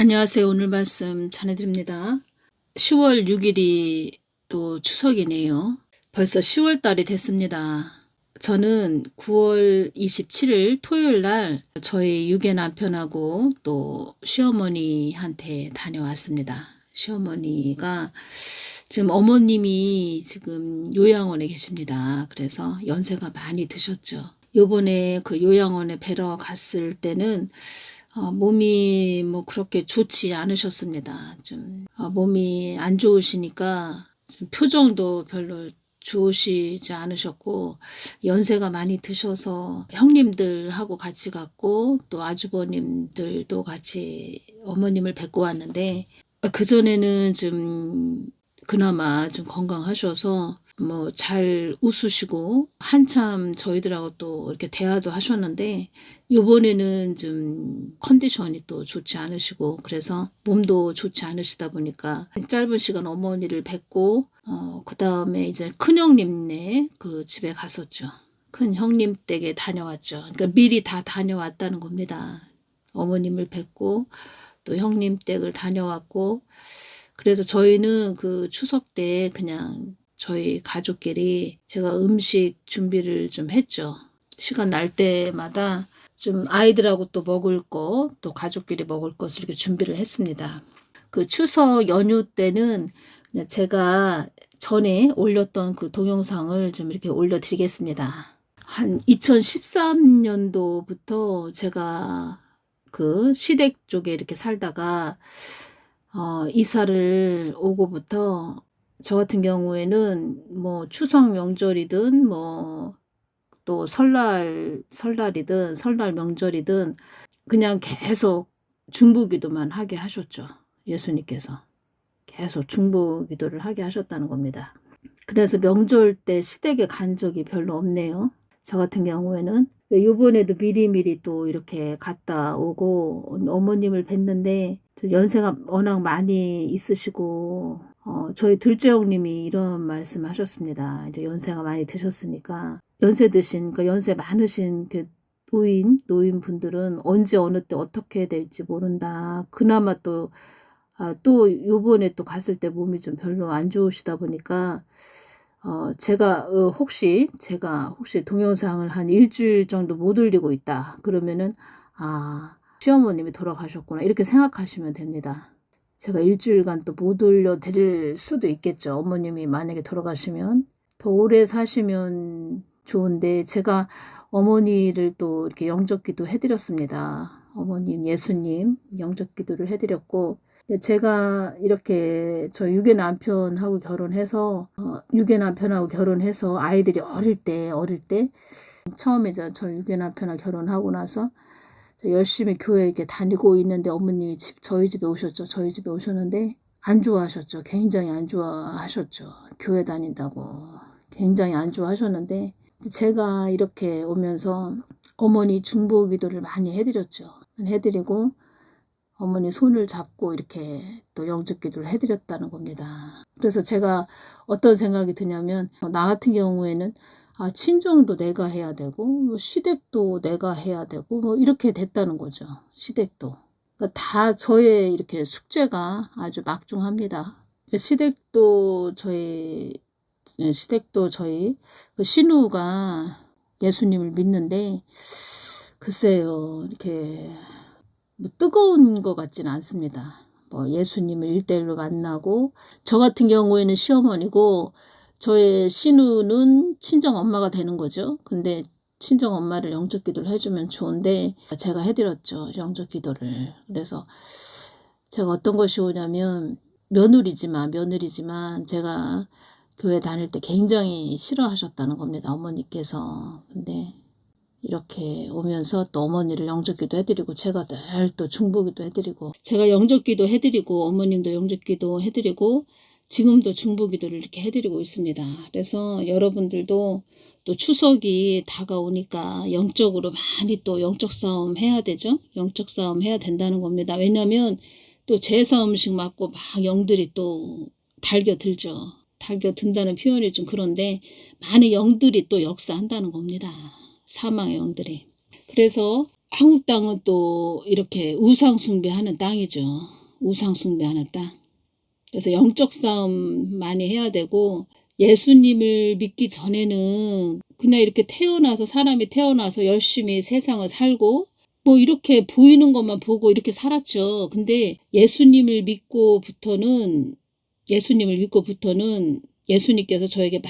안녕하세요. 오늘 말씀 전해드립니다. 10월 6일이 또 추석이네요. 벌써 10월 달이 됐습니다. 저는 9월 27일 토요일 날 저희 유괴 남편하고 또 시어머니한테 다녀왔습니다. 시어머니가 지금 어머님이 지금 요양원에 계십니다. 그래서 연세가 많이 드셨죠. 요번에 그 요양원에 뵈러 갔을 때는 몸이 뭐 그렇게 좋지 않으셨습니다. 좀 몸이 안 좋으시니까 좀 표정도 별로 좋으시지 않으셨고, 연세가 많이 드셔서 형님들하고 같이 갔고 또 아주버님들도 같이 어머님을 뵙고 왔는데, 그전에는 좀 그나마 좀 건강하셔서 뭐 잘 웃으시고 한참 저희들하고 또 이렇게 대화도 하셨는데, 요번에는 좀 컨디션이 또 좋지 않으시고 그래서 몸도 좋지 않으시다 보니까 짧은 시간 어머니를 뵙고 그 다음에 이제 큰형님네 그 집에 갔었죠. 큰 형님 댁에 다녀왔죠. 그러니까 미리 다 다녀왔다는 겁니다. 어머님을 뵙고 또 형님 댁을 다녀왔고, 그래서 저희는 그 추석 때 그냥 저희 가족끼리 제가 음식 준비를 좀 했죠. 시간 날 때마다 좀 아이들하고 또 먹을 거, 또 가족끼리 먹을 것을 이렇게 준비를 했습니다. 그 추석 연휴 때는 제가 전에 올렸던 그 동영상을 좀 이렇게 올려드리겠습니다. 한 2013년도부터 제가 그 시댁 쪽에 이렇게 살다가 이사를 오고부터 저 같은 경우에는 뭐 추석 명절이든 뭐 또 설날이든 설날 명절이든 그냥 계속 중보기도만 하게 하셨죠. 예수님께서 계속 중보기도를 하게 하셨다는 겁니다. 그래서 명절 때 시댁에 간 적이 별로 없네요. 저 같은 경우에는 요번에도 미리미리 또 이렇게 갔다 오고 어머님을 뵀는데 연세가 워낙 많이 있으시고 저희 둘째 형님이 이런 말씀 하셨습니다. 이제 연세가 많이 드셨으니까 연세 드신, 그러니까 연세 많으신 그 노인분들은 언제 어느 때 어떻게 될지 모른다. 그나마 또 요번에 또 갔을 때 몸이 좀 별로 안 좋으시다 보니까 제가 혹시 동영상을 한 일주일 정도 못 올리고 있다 그러면은 시어머님이 돌아가셨구나 이렇게 생각하시면 됩니다. 제가 일주일간 또 못 올려드릴 수도 있겠죠. 어머님이 만약에 돌아가시면 더 오래 사시면 좋은데, 제가 어머니를 또 이렇게 영접기도 해드렸습니다. 어머님 예수님 영접기도를 해드렸고, 제가 이렇게 저 유괴 남편하고 결혼해서 아이들이 어릴 때 처음에 저 유괴 남편하고 결혼하고 나서 열심히 교회 이렇게 다니고 있는데 어머님이 저희 집에 오셨죠. 저희 집에 오셨는데 안 좋아하셨죠. 굉장히 안 좋아하셨죠. 교회 다닌다고 굉장히 안 좋아하셨는데, 제가 이렇게 오면서 어머니 중보기도를 많이 해드리고 어머니 손을 잡고 이렇게 또 영접기도를 해드렸다는 겁니다. 그래서 제가 어떤 생각이 드냐면, 나 같은 경우에는 친정도 내가 해야 되고 시댁도 내가 해야 되고 뭐 이렇게 됐다는 거죠. 시댁도. 그러니까 다 저의 이렇게 숙제가 아주 막중합니다. 시댁도 저희 그 신우가 예수님을 믿는데, 글쎄요, 이렇게 뭐 뜨거운 것 같지는 않습니다. 뭐 예수님을 1대1로 만나고, 저 같은 경우에는 시어머니고 저의 신우는 친정 엄마가 되는 거죠. 근데 친정 엄마를 영접 기도를 해주면 좋은데 제가 해드렸죠, 영접 기도를. 그래서 제가 어떤 것이 오냐면, 며느리지만 제가 교회 다닐 때 굉장히 싫어하셨다는 겁니다, 어머니께서. 근데 이렇게 오면서 또 어머니를 영접기도 해드리고 제가 늘 또 중보기도 해드리고, 제가 영접기도 해드리고 어머님도 영접기도 해드리고 지금도 중보기도를 이렇게 해드리고 있습니다. 그래서 여러분들도 또 추석이 다가오니까 영적으로 많이 또 영적 싸움 해야 되죠. 영적 싸움 해야 된다는 겁니다. 왜냐하면 또 제사 음식 맞고 막 영들이 또 달겨들죠. 달겨든다는 표현이 좀 그런데 많은 영들이 또 역사한다는 겁니다. 사망의 영들이. 그래서 한국 땅은 또 이렇게 우상 숭배하는 땅이죠. 우상 숭배하는 땅. 그래서 영적 싸움 많이 해야 되고, 예수님을 믿기 전에는 그냥 이렇게 사람이 태어나서 열심히 세상을 살고 뭐 이렇게 보이는 것만 보고 이렇게 살았죠. 근데 예수님을 믿고부터는 예수님께서 저에게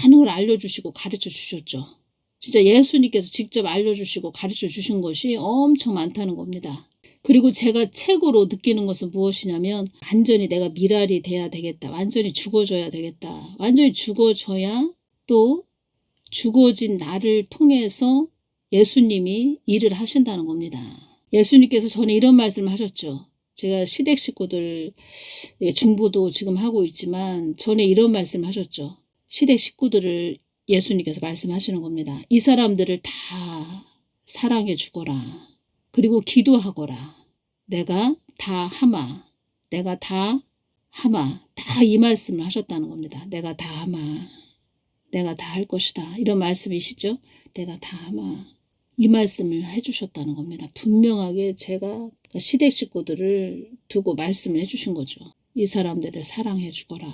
많은 걸 알려주시고 가르쳐 주셨죠. 진짜 예수님께서 직접 알려주시고 가르쳐 주신 것이 엄청 많다는 겁니다. 그리고 제가 최고로 느끼는 것은 무엇이냐면, 완전히 내가 미랄이 돼야 되겠다. 완전히 죽어줘야 되겠다. 완전히 죽어줘야 또 죽어진 나를 통해서 예수님이 일을 하신다는 겁니다. 예수님께서 전에 이런 말씀을 하셨죠. 제가 시댁 식구들 중보도 지금 하고 있지만 전에 이런 말씀을 하셨죠. 시댁 식구들을 예수님께서 말씀하시는 겁니다. 이 사람들을 다 사랑해 주거라. 그리고 기도하거라. 내가 다 하마. 다 이 말씀을 하셨다는 겁니다. 내가 다 하마. 내가 다 할 것이다. 이런 말씀이시죠. 내가 다 하마. 이 말씀을 해주셨다는 겁니다. 분명하게 제가 시댁 식구들을 두고 말씀을 해주신 거죠. 이 사람들을 사랑해 주거라.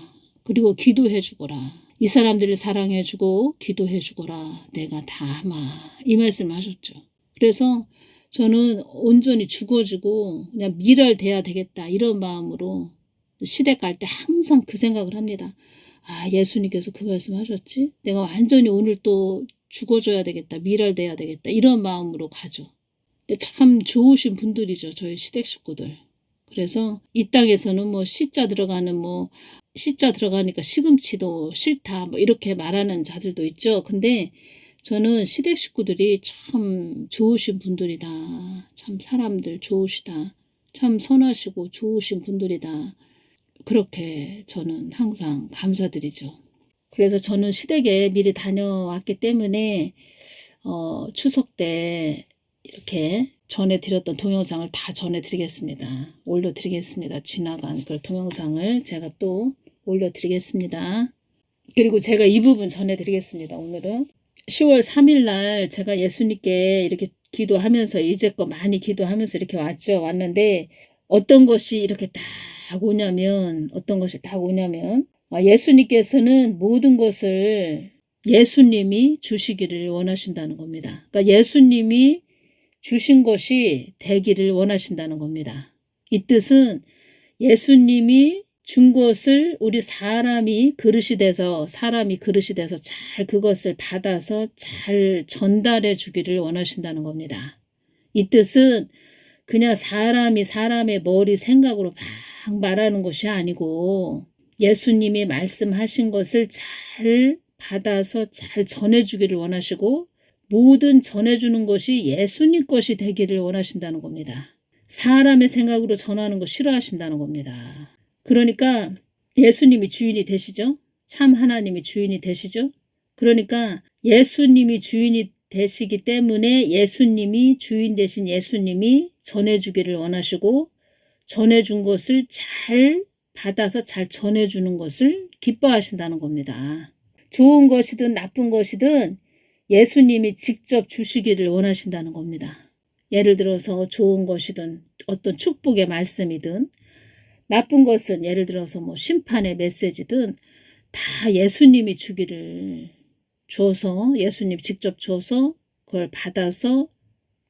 그리고 기도해 주거라. 이 사람들을 사랑해 주고 기도해 주거라. 내가 다 하마. 이 말씀을 하셨죠. 그래서 저는 온전히 죽어지고 그냥 미랄돼야 되겠다. 이런 마음으로 시댁 갈 때 항상 그 생각을 합니다. 아, 예수님께서 그 말씀 하셨지? 내가 완전히 오늘 또 죽어줘야 되겠다. 미랄돼야 되겠다. 이런 마음으로 가죠. 근데 참 좋으신 분들이죠. 저희 시댁 식구들. 그래서 이 땅에서는 뭐 시자 들어가니까 시금치도 싫다. 뭐 이렇게 말하는 자들도 있죠. 근데 저는 시댁 식구들이 참 좋으신 분들이다. 참 사람들 좋으시다. 참 선하시고 좋으신 분들이다. 그렇게 저는 항상 감사드리죠. 그래서 저는 시댁에 미리 다녀왔기 때문에 추석 때 이렇게 전해드렸던 동영상을 다 전해드리겠습니다. 올려드리겠습니다. 지나간 그 동영상을 제가 또 올려드리겠습니다. 그리고 제가 이 부분 전해드리겠습니다. 오늘은 10월 3일 날 제가 예수님께 이렇게 기도하면서 이제껏 많이 기도하면서 이렇게 왔는데 어떤 것이 이렇게 딱 오냐면 예수님께서는 모든 것을 예수님이 주시기를 원하신다는 겁니다. 그러니까 예수님이 주신 것이 되기를 원하신다는 겁니다. 이 뜻은 예수님이 준 것을 우리 사람이 그릇이 돼서 잘 그것을 받아서 잘 전달해 주기를 원하신다는 겁니다. 이 뜻은 그냥 사람이 사람의 머리 생각으로 막 말하는 것이 아니고 예수님이 말씀하신 것을 잘 받아서 잘 전해주기를 원하시고 모든 전해주는 것이 예수님 것이 되기를 원하신다는 겁니다. 사람의 생각으로 전하는 거 싫어하신다는 겁니다. 그러니까 예수님이 주인이 되시죠? 참 하나님이 주인이 되시죠? 그러니까 예수님이 주인이 되시기 때문에 예수님이 주인 되신 예수님이 전해주기를 원하시고 전해준 것을 잘 받아서 잘 전해주는 것을 기뻐하신다는 겁니다. 좋은 것이든 나쁜 것이든 예수님이 직접 주시기를 원하신다는 겁니다. 예를 들어서 좋은 것이든 어떤 축복의 말씀이든 나쁜 것은 예를 들어서 뭐 심판의 메시지든 다 예수님이 예수님 직접 줘서 그걸 받아서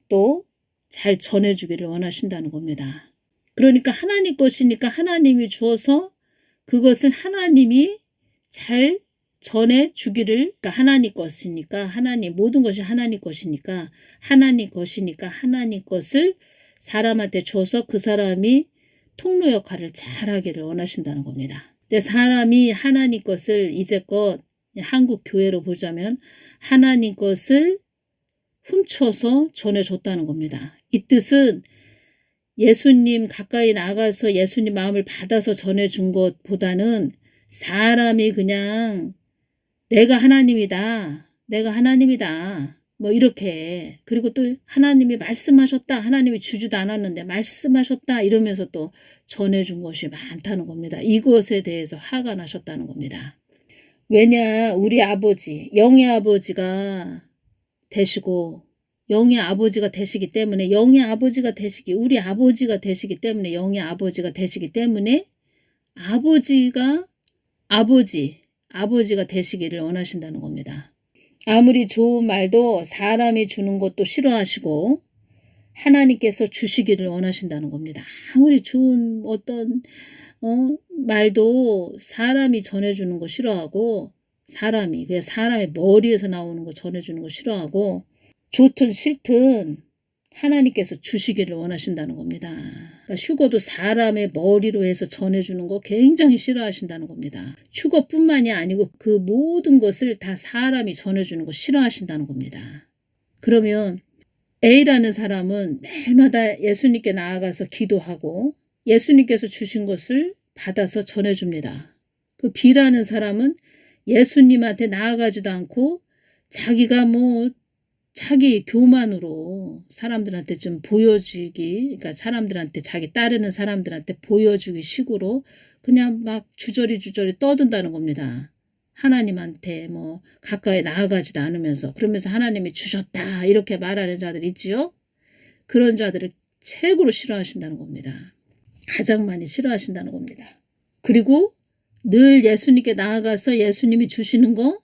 또 잘 전해주기를 원하신다는 겁니다. 그러니까 하나님 것이니까 하나님이 주어서 그것을 하나님이 잘 전해주기를, 그러니까 하나님 것이니까 모든 것이 하나님 것이니까 하나님 것을 사람한테 줘서 그 사람이 통로 역할을 잘하기를 원하신다는 겁니다. 근데 사람이 하나님 것을 이제껏 한국 교회로 보자면 하나님 것을 훔쳐서 전해줬다는 겁니다. 이 뜻은 예수님 가까이 나가서 예수님 마음을 받아서 전해준 것보다는 사람이 그냥 내가 하나님이다 뭐 이렇게, 그리고 또 하나님이 말씀하셨다, 하나님이 주지도 않았는데 말씀하셨다 이러면서 또 전해준 것이 많다는 겁니다. 이것에 대해서 화가 나셨다는 겁니다. 왜냐, 우리 아버지, 영의 아버지가 되시고 영의 아버지가 되시기 때문에 영의 아버지가 되시기 우리 아버지가 되시기 때문에 영의 아버지가 되시기 때문에 아버지가 되시기를 원하신다는 겁니다. 아무리 좋은 말도 사람이 주는 것도 싫어하시고 하나님께서 주시기를 원하신다는 겁니다. 아무리 좋은 어떤 말도 사람이 전해주는 거 싫어하고 사람의 머리에서 나오는 거 전해주는 거 싫어하고 좋든 싫든 하나님께서 주시기를 원하신다는 겁니다. 그러니까 휴거도 사람의 머리로 해서 전해주는 거 굉장히 싫어하신다는 겁니다. 휴거뿐만이 아니고 그 모든 것을 다 사람이 전해주는 거 싫어하신다는 겁니다. 그러면 A라는 사람은 매일마다 예수님께 나아가서 기도하고 예수님께서 주신 것을 받아서 전해줍니다. 그 B라는 사람은 예수님한테 나아가지도 않고 자기가 자기 교만으로 사람들한테 좀 보여주기, 그러니까 사람들한테 자기 따르는 사람들한테 보여주기 식으로 그냥 막 주저리 떠든다는 겁니다. 하나님한테 가까이 나아가지도 않으면서 그러면서 하나님이 주셨다 이렇게 말하는 자들 있지요. 그런 자들을 최고로 싫어하신다는 겁니다. 가장 많이 싫어하신다는 겁니다. 그리고 늘 예수님께 나아가서 예수님이 주시는 거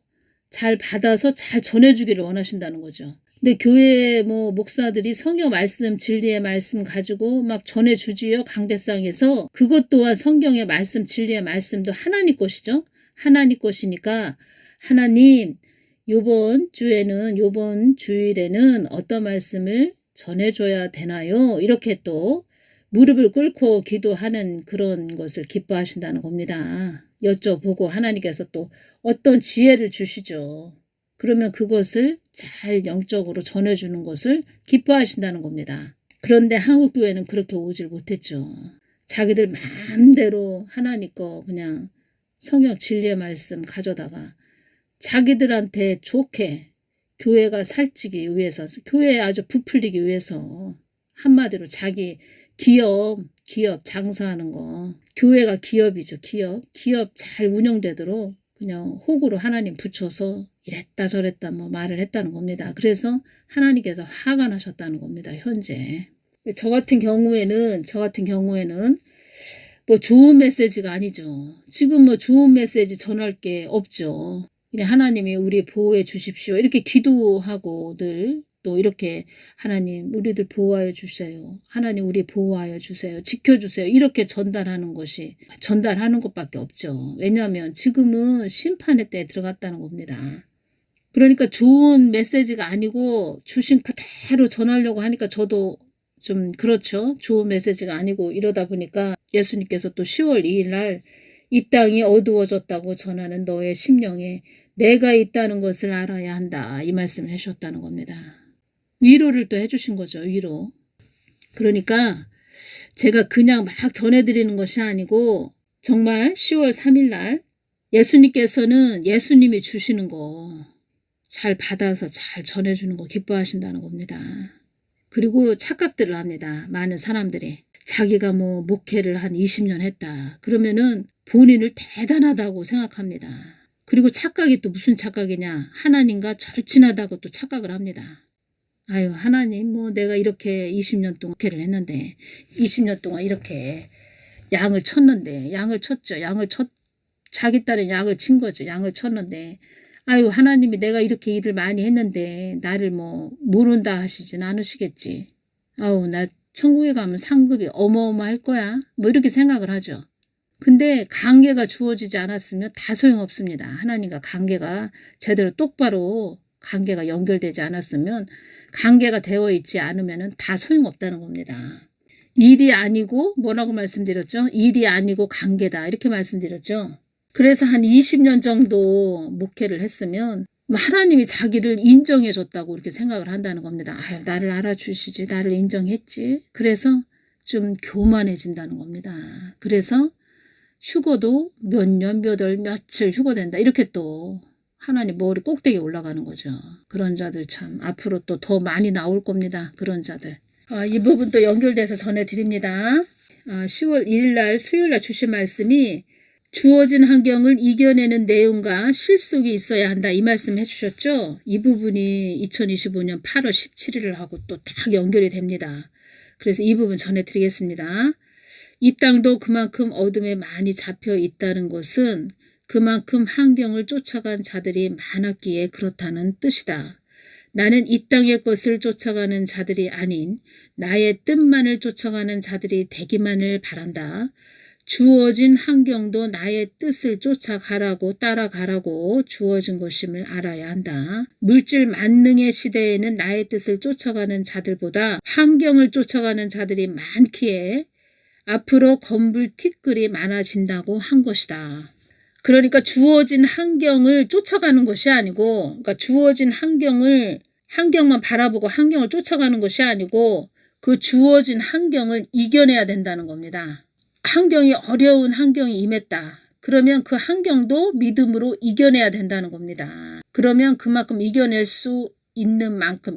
잘 받아서 잘 전해주기를 원하신다는 거죠. 근데 교회 목사들이 성경 말씀 진리의 말씀 가지고 막 전해주지요. 강대상에서 그것 또한 성경의 말씀 진리의 말씀도 하나님 것이죠. 하나님 것이니까 하나님 요번 주일에는 어떤 말씀을 전해줘야 되나요? 이렇게 또 무릎을 꿇고 기도하는 그런 것을 기뻐하신다는 겁니다. 여쭤보고 하나님께서 또 어떤 지혜를 주시죠. 그러면 그것을 잘 영적으로 전해주는 것을 기뻐하신다는 겁니다. 그런데 한국 교회는 그렇게 오질 못했죠. 자기들 마음대로 하나님 거 그냥 성경 진리의 말씀 가져다가 자기들한테 좋게 교회가 살찌기 위해서 교회에 아주 부풀리기 위해서 한마디로 자기 기업 장사하는 거 교회가 기업이죠. 기업 잘 운영되도록 그냥 호구로 하나님 붙여서 이랬다 저랬다 말을 했다는 겁니다. 그래서 하나님께서 화가 나셨다는 겁니다. 현재 저 같은 경우에는 좋은 메시지가 아니죠. 지금 좋은 메시지 전할 게 없죠. 그냥 하나님이 우리 보호해 주십시오. 이렇게 기도하고 늘 또 이렇게 하나님 우리들 보호하여 주세요. 하나님 우리 보호하여 주세요. 지켜주세요. 이렇게 전달하는 것밖에 없죠. 왜냐하면 지금은 심판의 때에 들어갔다는 겁니다. 그러니까 좋은 메시지가 아니고 주신 그대로 전하려고 하니까 저도 좀 그렇죠. 좋은 메시지가 아니고 이러다 보니까 예수님께서 또 10월 2일 날 이 땅이 어두워졌다고 전하는 너의 심령에 내가 있다는 것을 알아야 한다. 이 말씀을 해주셨다는 겁니다. 위로를 또 해주신 거죠. 위로. 그러니까 제가 그냥 막 전해드리는 것이 아니고 정말 10월 3일 날 예수님께서는 예수님이 주시는 거 잘 받아서 잘 전해주는 거 기뻐하신다는 겁니다. 그리고 착각들을 합니다. 많은 사람들이. 자기가 목회를 한 20년 했다. 그러면은 본인을 대단하다고 생각합니다. 그리고 착각이 또 무슨 착각이냐. 하나님과 절친하다고 또 착각을 합니다. 아유 하나님 내가 이렇게 20년 동안 목회를 했는데 20년 동안 이렇게 양을 쳤는데 자기 딸은 양을 친 거죠. 양을 쳤는데 아유 하나님이 내가 이렇게 일을 많이 했는데 나를 모른다 하시진 않으시겠지. 아우 나 천국에 가면 상급이 어마어마할 거야. 이렇게 생각을 하죠. 근데 관계가 주어지지 않았으면 다 소용없습니다. 하나님과 관계가 제대로 똑바로 관계가 연결되지 않았으면 관계가 되어 있지 않으면 다 소용없다는 겁니다. 일이 아니고 뭐라고 말씀드렸죠? 일이 아니고 관계다 이렇게 말씀드렸죠. 그래서 한 20년 정도 목회를 했으면 하나님이 자기를 인정해 줬다고 이렇게 생각을 한다는 겁니다. 아유, 나를 알아주시지, 나를 인정했지. 그래서 좀 교만해진다는 겁니다. 그래서 휴거도 몇 년, 몇 월, 며칠 휴거된다. 이렇게 또 하나님 머리 꼭대기에 올라가는 거죠. 그런 자들 참 앞으로 또 더 많이 나올 겁니다. 그런 자들. 이 부분 또 연결돼서 전해드립니다. 10월 1일 날 수요일 날 주신 말씀이 주어진 환경을 이겨내는 내용과 실속이 있어야 한다. 이 말씀 해주셨죠? 이 부분이 2025년 8월 17일을 하고 또 딱 연결이 됩니다. 그래서 이 부분 전해드리겠습니다. 이 땅도 그만큼 어둠에 많이 잡혀 있다는 것은 그만큼 환경을 쫓아간 자들이 많았기에 그렇다는 뜻이다. 나는 이 땅의 것을 쫓아가는 자들이 아닌 나의 뜻만을 쫓아가는 자들이 되기만을 바란다. 주어진 환경도 나의 뜻을 쫓아가라고 따라가라고 주어진 것임을 알아야 한다. 물질 만능의 시대에는 나의 뜻을 쫓아가는 자들보다 환경을 쫓아가는 자들이 많기에 앞으로 건불티끌이 많아진다고 한 것이다. 그러니까 주어진 환경을 쫓아가는 것이 아니고, 그러니까 주어진 환경만 바라보고 환경을 쫓아가는 것이 아니고 그 주어진 환경을 이겨내야 된다는 겁니다. 환경이 어려운 환경이 임했다. 그러면 그 환경도 믿음으로 이겨내야 된다는 겁니다. 그러면 그만큼 이겨낼 수 있는 만큼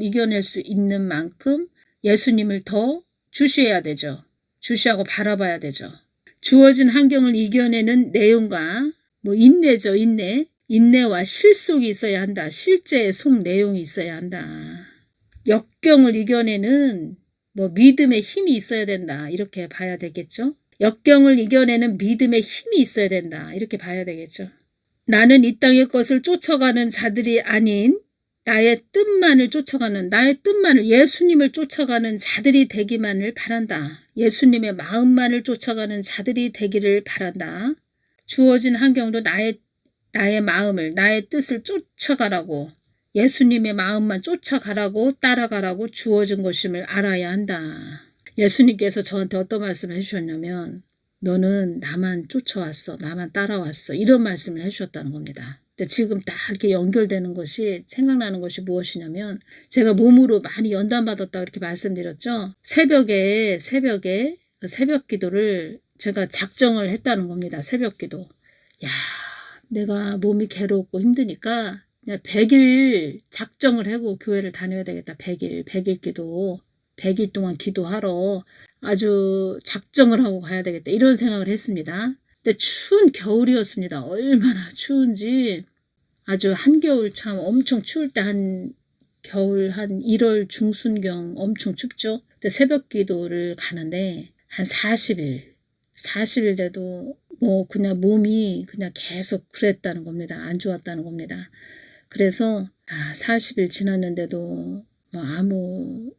예수님을 더 주시해야 되죠. 주시하고 바라봐야 되죠. 주어진 환경을 이겨내는 내용과 인내죠. 인내와 실속이 있어야 한다. 실제의 속 내용이 있어야 한다. 역경을 이겨내는 믿음의 힘이 있어야 된다. 이렇게 봐야 되겠죠. 역경을 이겨내는 믿음의 힘이 있어야 된다. 이렇게 봐야 되겠죠. 나는 이 땅의 것을 쫓아가는 자들이 아닌 나의 뜻만을 예수님을 쫓아가는 자들이 되기만을 바란다. 예수님의 마음만을 쫓아가는 자들이 되기를 바란다. 주어진 환경도 나의 마음을, 나의 뜻을 쫓아가라고, 예수님의 마음만 쫓아가라고 따라가라고 주어진 것임을 알아야 한다. 예수님께서 저한테 어떤 말씀을 해주셨냐면 너는 나만 쫓아왔어. 나만 따라왔어. 이런 말씀을 해주셨다는 겁니다. 근데 지금 딱 이렇게 연결되는 것이 생각나는 것이 무엇이냐면 제가 몸으로 많이 연단받았다고 이렇게 말씀드렸죠. 새벽에 새벽 기도를 제가 작정을 했다는 겁니다. 새벽 기도. 야, 내가 몸이 괴롭고 힘드니까 그냥 100일 작정을 하고 교회를 다녀야 되겠다. 100일 기도. 100일 동안 기도하러 아주 작정을 하고 가야 되겠다. 이런 생각을 했습니다. 근데 추운 겨울이었습니다. 얼마나 추운지 아주 한겨울 참 엄청 추울 때 겨울 한 1월 중순경 엄청 춥죠. 근데 새벽 기도를 가는데 한 40일 돼도 그냥 몸이 그냥 계속 그랬다는 겁니다. 안 좋았다는 겁니다. 그래서 40일 지났는데도 아무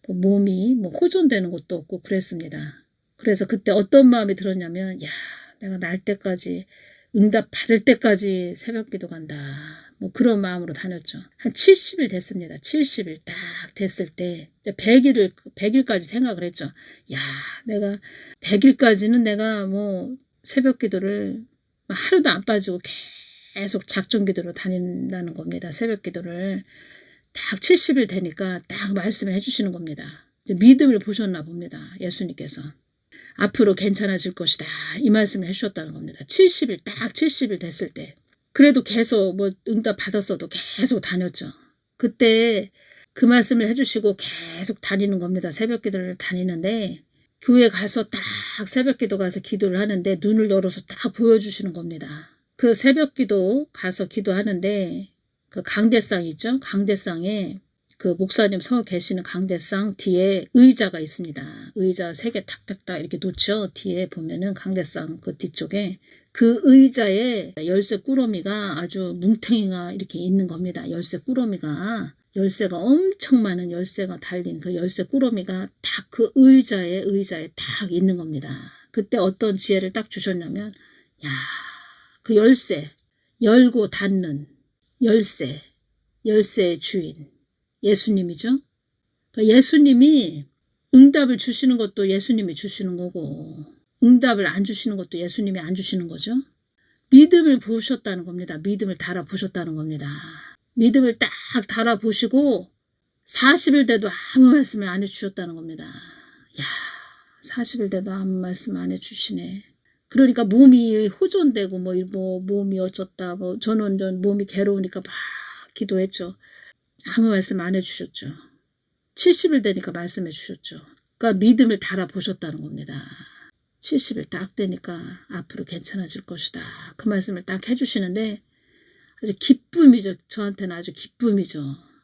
몸이 호전되는 것도 없고 그랬습니다. 그래서 그때 어떤 마음이 들었냐면 내가 날 때까지 응답 받을 때까지 새벽 기도 간다. 그런 마음으로 다녔죠. 한 70일 됐습니다. 70일 딱 됐을 때 100일까지 생각을 했죠. 내가 100일까지는 내가 새벽 기도를 하루도 안 빠지고 계속 작정 기도로 다닌다는 겁니다. 새벽 기도를. 딱 70일 되니까 딱 말씀을 해주시는 겁니다. 믿음을 보셨나 봅니다. 예수님께서. 앞으로 괜찮아질 것이다. 이 말씀을 해주셨다는 겁니다. 70일 됐을 때. 그래도 계속 응답 받았어도 계속 다녔죠. 그때 그 말씀을 해주시고 계속 다니는 겁니다. 새벽 기도를 다니는데 교회 가서 딱 새벽 기도 가서 기도를 하는데 눈을 열어서 딱 보여주시는 겁니다. 그 새벽 기도 가서 기도하는데 그 강대상 있죠? 강대상에 그 목사님 서 계시는 강대상 뒤에 의자가 있습니다. 의자 3개 탁탁탁 이렇게 놓죠. 뒤에 보면은 강대상 그 뒤쪽에 그 의자에 열쇠 꾸러미가 아주 뭉탱이가 이렇게 있는 겁니다. 열쇠 꾸러미가 열쇠가 엄청 많은 열쇠가 달린 그 열쇠 꾸러미가 딱 그 의자에 딱 있는 겁니다. 그때 어떤 지혜를 딱 주셨냐면 그 열쇠 열고 닫는 열쇠의 주인 예수님이죠. 그러니까 예수님이 응답을 주시는 것도 예수님이 주시는 거고 응답을 안 주시는 것도 예수님이 안 주시는 거죠. 믿음을 보셨다는 겁니다. 믿음을 달아보셨다는 겁니다. 믿음을 딱 달아보시고 40일 돼도 아무 말씀을 안 해주셨다는 겁니다. 40일 돼도 아무 말씀 안 해주시네. 그러니까 몸이 호전되고 몸이 어쩌다 저는 몸이 괴로우니까 막 기도했죠. 아무 말씀 안 해주셨죠. 70일 되니까 말씀해 주셨죠. 그러니까 믿음을 달아보셨다는 겁니다. 70일 딱 되니까 앞으로 괜찮아질 것이다. 그 말씀을 딱 해주시는데 아주 기쁨이죠. 저한테는 아주 기쁨이죠.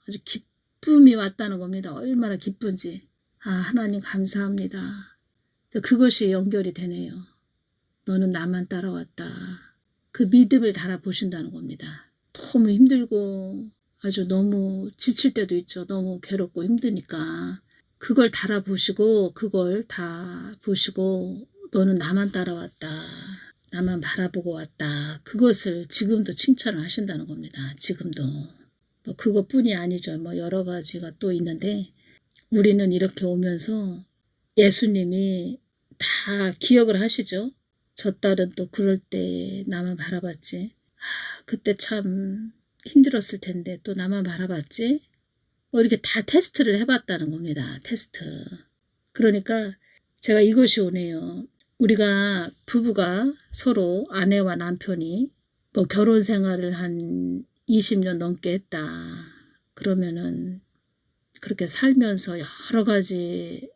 아주 기쁨이 왔다는 겁니다. 얼마나 기쁜지. 아, 하나님 감사합니다. 그것이 연결이 되네요. 너는 나만 따라왔다. 그 믿음을 달아보신다는 겁니다. 너무 힘들고 아주 너무 지칠 때도 있죠. 너무 괴롭고 힘드니까 그걸 달아보시고 그걸 다 보시고 너는 나만 따라왔다. 나만 바라보고 왔다. 그것을 지금도 칭찬을 하신다는 겁니다. 지금도. 뭐 그것뿐이 아니죠. 뭐 여러 가지가 또 있는데 우리는 이렇게 오면서 예수님이 다 기억을 하시죠. 저 딸은 또 그럴 때 나만 바라봤지. 그때 참 힘들었을 텐데 또 나만 바라봤지. 뭐 이렇게 다 테스트를 해봤다는 겁니다. 테스트. 그러니까 제가 이것이 오네요. 우리가 부부가 서로 아내와 남편이 뭐 결혼 생활을 한 20년 넘게 했다. 그러면은 그렇게 살면서 여러 가지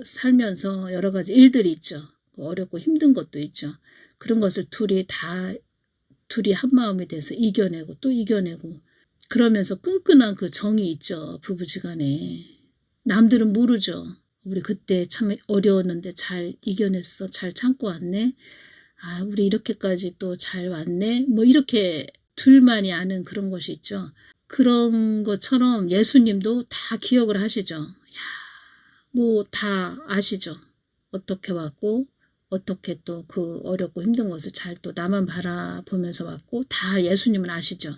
살면서 여러 가지 일들이 있죠. 어렵고 힘든 것도 있죠. 그런 것을 둘이 한 마음이 돼서 이겨내고 또 이겨내고 그러면서 끈끈한 그 정이 있죠. 부부지간에. 남들은 모르죠. 우리 그때 참 어려웠는데 잘 이겨냈어. 잘 참고 왔네. 아, 우리 이렇게까지 또 잘 왔네. 뭐 이렇게 둘만이 아는 그런 것이 있죠. 그런 것처럼 예수님도 다 기억을 하시죠. 뭐 다 아시죠. 어떻게 왔고 어떻게 또 그 어렵고 힘든 것을 잘 또 나만 바라보면서 왔고 다 예수님은 아시죠.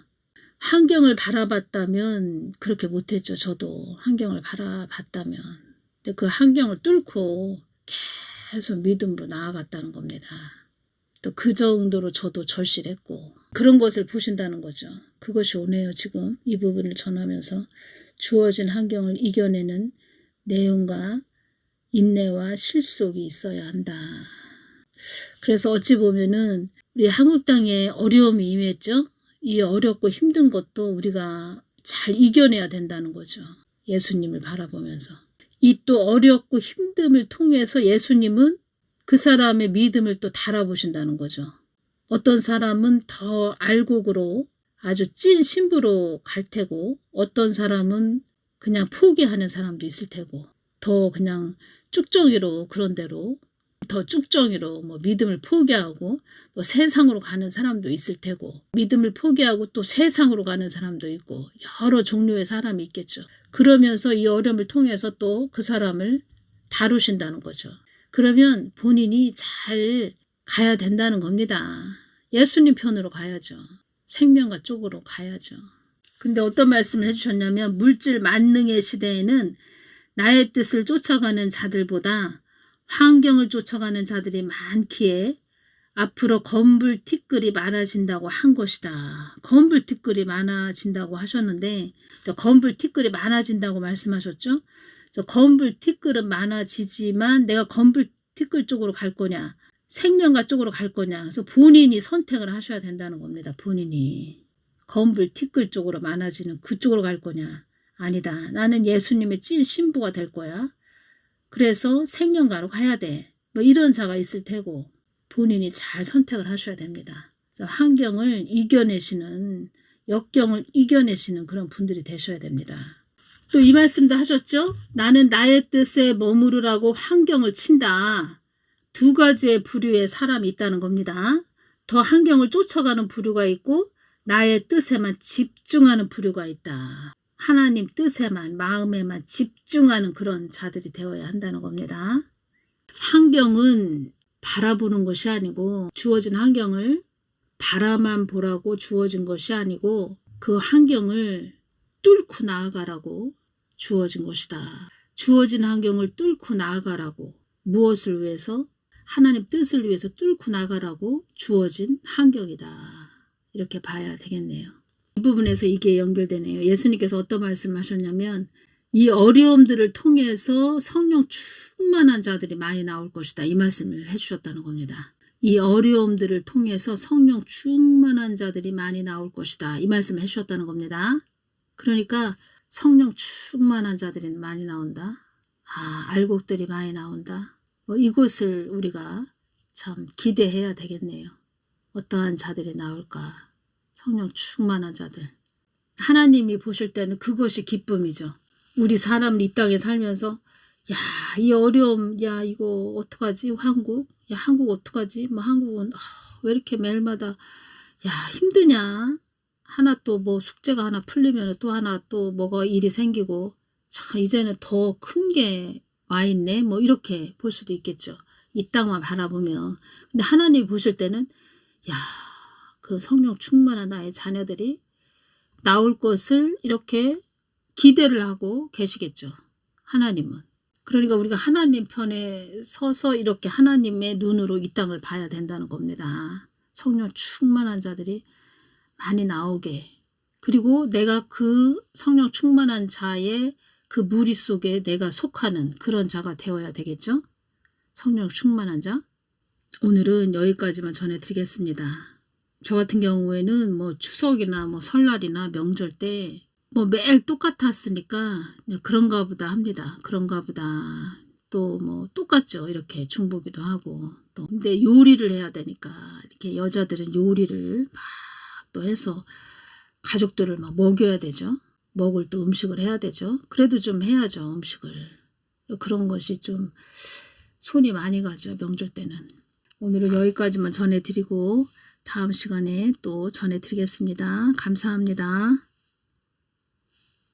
환경을 바라봤다면 그렇게 못했죠. 저도 환경을 바라봤다면. 근데 그 환경을 뚫고 계속 믿음으로 나아갔다는 겁니다. 또 그 정도로 저도 절실했고 그런 것을 보신다는 거죠. 그것이 오네요. 지금 이 부분을 전하면서 주어진 환경을 이겨내는 내용과 인내와 실속이 있어야 한다. 그래서 어찌 보면은 우리 한국 땅에 어려움이 임했죠. 이 어렵고 힘든 것도 우리가 잘 이겨내야 된다는 거죠. 예수님을 바라보면서. 이 또 어렵고 힘듦을 통해서 예수님은 그 사람의 믿음을 또 달아보신다는 거죠. 어떤 사람은 더 알곡으로 아주 찐 신부로 갈 테고 어떤 사람은 그냥 포기하는 사람도 있을 테고 더 그냥 쭉정이로 그런 대로 더 쭉정이로 뭐 믿음을 포기하고 또 세상으로 가는 사람도 있을 테고 믿음을 포기하고 또 세상으로 가는 사람도 있고 여러 종류의 사람이 있겠죠. 그러면서 이 어려움을 통해서 또 그 사람을 다루신다는 거죠. 그러면 본인이 잘 가야 된다는 겁니다. 예수님 편으로 가야죠. 생명과 쪽으로 가야죠. 근데 어떤 말씀을 해주셨냐면 물질 만능의 시대에는 나의 뜻을 쫓아가는 자들보다 환경을 쫓아가는 자들이 많기에 앞으로 건불티끌이 많아진다고 한 것이다. 건불티끌이 많아진다고 하셨는데 건불티끌이 많아진다고 말씀하셨죠. 건불티끌은 많아지지만 내가 건불티끌 쪽으로 갈 거냐 생명가 쪽으로 갈 거냐. 그래서 본인이 선택을 하셔야 된다는 겁니다. 본인이 건불티끌 쪽으로 많아지는 그쪽으로 갈 거냐. 아니다. 나는 예수님의 찐 신부가 될 거야. 그래서 생명가로 가야 돼. 뭐 이런 자가 있을 테고 본인이 잘 선택을 하셔야 됩니다. 환경을 이겨내시는 역경을 이겨내시는 그런 분들이 되셔야 됩니다. 또 이 말씀도 하셨죠. 나는 나의 뜻에 머무르라고 환경을 친다. 두 가지의 부류의 사람이 있다는 겁니다. 더 환경을 쫓아가는 부류가 있고 나의 뜻에만 집중하는 부류가 있다. 하나님 뜻에만 마음에만 집중하는 그런 자들이 되어야 한다는 겁니다. 환경은 바라보는 것이 아니고 주어진 환경을 바라만 보라고 주어진 것이 아니고 그 환경을 뚫고 나아가라고 주어진 것이다. 주어진 환경을 뚫고 나아가라고 무엇을 위해서? 하나님 뜻을 위해서 뚫고 나가라고 주어진 환경이다. 이렇게 봐야 되겠네요. 이 부분에서 이게 연결되네요. 예수님께서 어떤 말씀을 하셨냐면 이 어려움들을 통해서 성령 충만한 자들이 많이 나올 것이다. 이 말씀을 해주셨다는 겁니다. 이 어려움들을 통해서 성령 충만한 자들이 많이 나올 것이다. 이 말씀을 해주셨다는 겁니다. 그러니까 성령 충만한 자들이 많이 나온다. 알곡들이 많이 나온다. 뭐 이것을 우리가 참 기대해야 되겠네요. 어떠한 자들이 나올까? 성령 충만한 자들. 하나님이 보실 때는 그것이 기쁨이죠. 우리 사람 이 땅에 살면서 야, 이 어려움, 야, 이거 어떡하지? 한국? 야, 한국 어떡하지? 뭐 한국은 왜 이렇게 매일마다 야, 힘드냐? 하나 또 뭐 숙제가 하나 풀리면 또 하나 또 뭐가 일이 생기고 참 이제는 더 큰 게 와 있네. 뭐 이렇게 볼 수도 있겠죠. 이 땅만 바라보면. 근데 하나님 보실 때는 야, 그 성령 충만한 나의 자녀들이 나올 것을 이렇게 기대를 하고 계시겠죠. 하나님은. 그러니까 우리가 하나님 편에 서서 이렇게 하나님의 눈으로 이 땅을 봐야 된다는 겁니다. 성령 충만한 자들이 많이 나오게. 그리고 내가 그 성령 충만한 자의 그 무리 속에 내가 속하는 그런 자가 되어야 되겠죠. 성령 충만한 자. 오늘은 여기까지만 전해드리겠습니다. 저 같은 경우에는 뭐 추석이나 뭐 설날이나 명절 때 뭐 매일 똑같았으니까 그런가 보다 합니다. 그런가 보다. 또 뭐 똑같죠. 이렇게 중보기도 하고 또 근데 요리를 해야 되니까 이렇게 여자들은 요리를 막 또 해서 가족들을 막 먹여야 되죠. 먹을 또 음식을 해야 되죠. 그래도 좀 해야죠. 음식을. 그런 것이 좀 손이 많이 가죠. 명절 때는. 오늘은 여기까지만 전해드리고 다음 시간에 또 전해드리겠습니다. 감사합니다.